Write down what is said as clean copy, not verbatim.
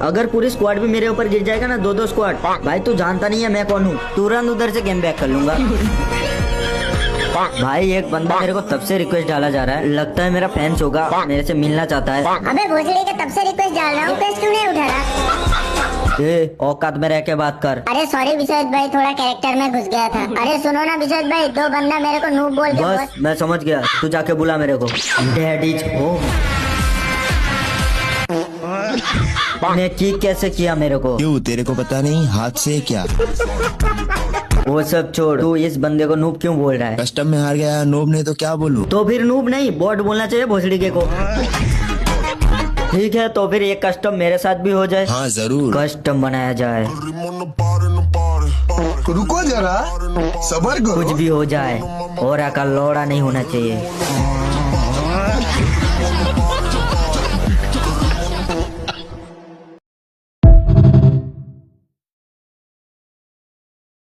अगर पूरी स्क्वाड भी मेरे ऊपर गिर जाएगा ना, दो स्क्वाड, भाई तू जानता नहीं है मैं कौन हूँ, तुरंत उधर से गेम बैक कर लूंगा। भाई एक बंदा मेरे को तब से रिक्वेस्ट डाला जा रहा है, लगता है मेरा फैंस होगा, मेरे से मिलना चाहता है। अबे भोसड़ी के तब से रिक्वेस्ट डाल रहा हूँ, रिक्वेस्ट क्यों नहीं उठा रहा? ए, औकात में रह के बात कर। अरे सॉरी विशोद भाई, थोड़ा कैरेक्टर में घुस गया था। अरे सुनो ना विशोद भाई, दो बंदा मेरे को नूब बोल के बस मैं समझ गया, तू जाके बुला मेरे को। Daddies home. ने की कैसे किया मेरे को? क्यों, तेरे को पता नहीं? हाथ से क्या? वो सब छोड़, तू इस बंदे को नूब क्यों बोल रहा है? कस्टम में हार गया, नूब नहीं तो क्या बोलूं? तो फिर नूब नहीं बॉट बोलना चाहिए भोसड़ी के को। ठीक है, तो फिर एक कस्टम मेरे साथ भी हो जाए। हाँ जरूर। कस्टम बनाया जाए, रुको जरा, सबर करो। कुछ भी हो जाए, और का लौड़ा नहीं होना चाहिए।